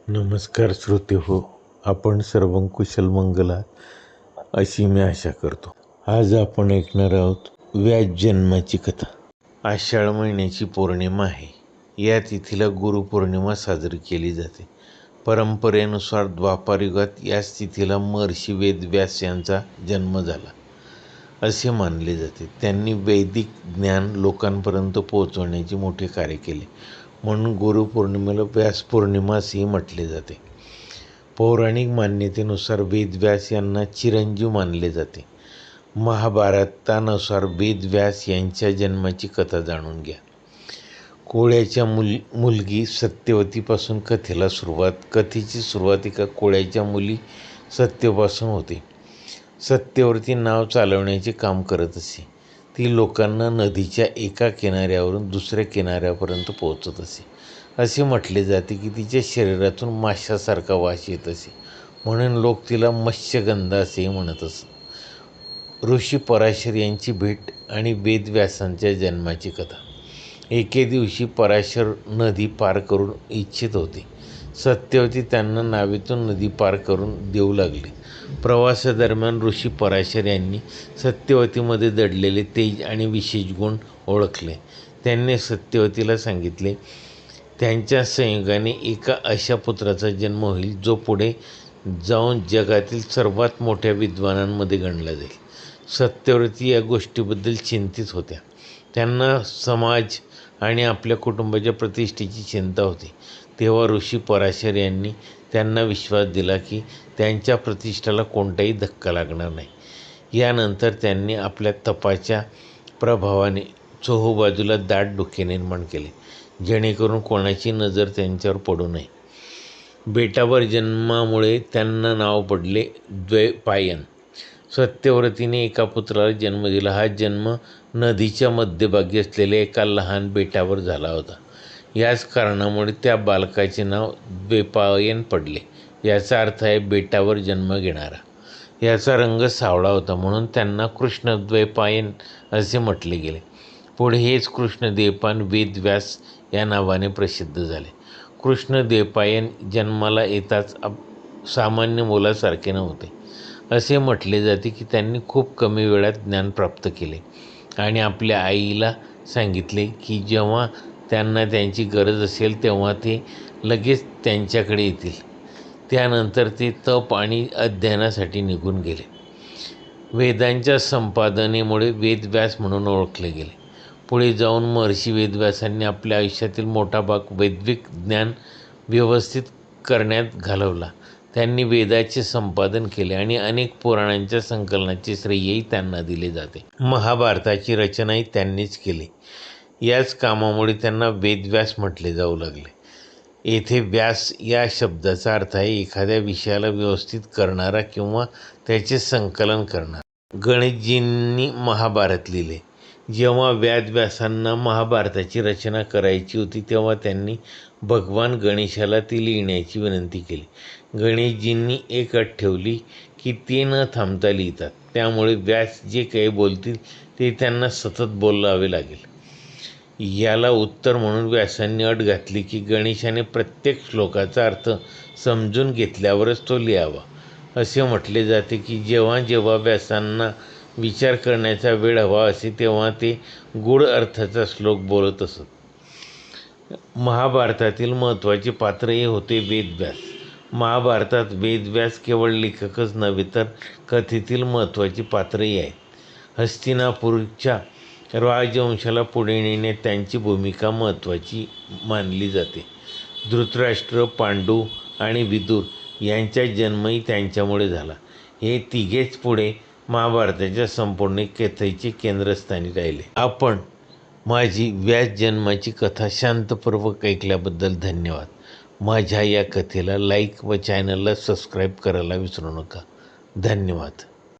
नमस्कार श्रोते हो, आपण सर्व कुशल मंगला अशी मी आशा करतो. आज आपण ऐकणार आहोत व्यास जन्माची कथा. आषाढ महिन्याची पौर्णिमा आहे. या तिथीला गुरुपौर्णिमा साजरी केली जाते. परंपरेनुसार द्वापारयुगात याच तिथीला महर्षी वेदव्यास यांचा जन्म झाला असे मानले जाते. त्यांनी वैदिक ज्ञान लोकांपर्यंत पोहोचवण्याचे मोठे कार्य केले, म्हणून गुरुपौर्णिमेला व्यास पौर्णिमा असेही म्हटले जाते. पौराणिक मान्यतेनुसार वेदव्यास यांना चिरंजीव मानले जाते. महाभारतानुसार वेदव्यास यांच्या जन्माची कथा जाणून घ्या. कोळ्याच्या मुलगी सत्यवतीपासून कथेची सुरुवात एका कोळ्याच्या मुली सत्यवतीपासून होते. सत्यवती नाव चालवण्याचे काम करत असे. ती लोकांना नदीच्या एका किनाऱ्यावरून दुसऱ्या किनाऱ्यापर्यंत पोहोचत असे. असे म्हटले जाते की तिच्या शरीरातून माशासारखा वास येत असे, म्हणून लोक तिला मत्स्यगंधा असेही म्हणत असत. ऋषी पराशर यांची भेट आणि वेदव्यासांच्या जन्माची कथा. एके दिवशी पराशर नदी पार करून इच्छित होते. सत्यवती त्यांना नावेतून नदी पार करून देऊ लागले. प्रवासादरम्यान ऋषी पराशर यांनी सत्यवतीमध्ये दडलेले तेज आणि विशेष गुण ओळखले. त्यांनी सत्यवतीला सांगितले, त्यांच्या संयोगाने एका अशा पुत्राचा जन्म होईल जो पुढे जाऊन जगातील सर्वात मोठ्या विद्वानांमध्ये गणला जाईल. सत्यवती या गोष्टीबद्दल चिंतित होत्या. त्यांना समाज आणि आपल्या कुटुंबाच्या प्रतिष्ठेची चिंता होती. तेव्हा ऋषी पराशर यांनी त्यांना विश्वास दिला की त्यांच्या प्रतिष्ठेला कोणताही धक्का लागणार नाही. यानंतर त्यांनी आपल्या तपाच्या प्रभावाने चोहोबाजूला दाट डोके निर्माण केले, जेणेकरून कोणाची नजर त्यांच्यावर पडू नये. बेटावर जन्मामुळे त्यांना नाव पडले द्वैपायन. सत्यव्रतीने एका पुत्राला जन्म दिला. हा जन्म नदीच्या मध्यभागी असलेल्या एका लहान बेटावर झाला होता. याच कारणामुळे त्या बालकाचे नाव द्वैपायन पडले. याचा अर्थ आहे बेटावर जन्म घेणारा. याचा रंग सावळा होता, म्हणून त्यांना कृष्णद्वैपायन असे म्हटले गेले. पुढे हेच कृष्णद्वैपायन वेदव्यास या नावाने प्रसिद्ध झाले. कृष्णद्वैपायन जन्माला येताच सामान्य मुलासारखे नव्हते. असे म्हटले जाते की त्यांनी खूप कमी वेळात ज्ञान प्राप्त केले आणि आपल्या आईला सांगितले की जेव्हा त्यांना त्यांची गरज असेल तेव्हा ते लगेच त्यांच्याकडे येतील. त्यानंतर ते तप आणि अध्ययनासाठी निघून गेले. वेदांच्या संपादनेमुळे वेदव्यास म्हणून ओळखले गेले. पुढे जाऊन महर्षी वेदव्यासांनी आपल्या आयुष्यातील मोठा भाग वैदिक ज्ञान व्यवस्थित करण्यात घालवला. त्यांनी वेदाचे संपादन केले आणि अनेक पुराणांच्या संकलनाचे श्रेयही त्यांना दिले जाते. महाभारताची रचनाही त्यांनीच केली. याच कामामुळे त्यांना वेदव्यास म्हटले जाऊ लागले. येथे व्यास या शब्दाचा अर्थ आहे एखाद्या विषयाला व्यवस्थित करणारा किंवा त्याचे संकलन करणारा. गणेशजींनी महाभारत लिहिले. जेव्हा वेदव्यासांना महाभारताची रचना करायची होती तेव्हा त्यांनी भगवान गणेशाला ती लिहिण्याची विनंती केली. गणेशजींनी एक अट ठेवली की ते न थांबता लिहितात. त्यामुळे व्यास जे काही बोलतील ते त्यांना सतत बोलावे लागेल. याला उत्तर म्हणून व्यासांनी अट घातली की गणेशाने प्रत्येक श्लोकाचा अर्थ समजून घेतल्यावरच तो लिहावा. असे म्हटले जाते की जेव्हा जेव्हा व्यासांना विचार करण्याचा वेळ हवा असे तेव्हा ते गूढ अर्थाचा श्लोक बोलत असत. महाभारतातील महत्त्वाचे पात्र हे होते वेदव्यास. महाभारतात वेदव्यास केवळ लेखकच नव्हे तर कथेतील महत्त्वाची पात्रही आहेत. हस्तिनापूरच्या राजवंशाला पुढे नेण्यात त्यांची भूमिका महत्त्वाची मानली जाते. धृतराष्ट्र, पांडू आणि विदुर यांचा जन्मही त्यांच्यामुळे झाला. हे तिघेच पुढे महाभारताच्या संपूर्ण कथेचे केंद्रस्थानी राहिले. आपण माझी व्यास जन्माची कथा शांतपूर्वक ऐकल्याबद्दल धन्यवाद. माझ्या या कथेला लाईक व चॅनलला सबस्क्राईब करायला विसरू नका. धन्यवाद.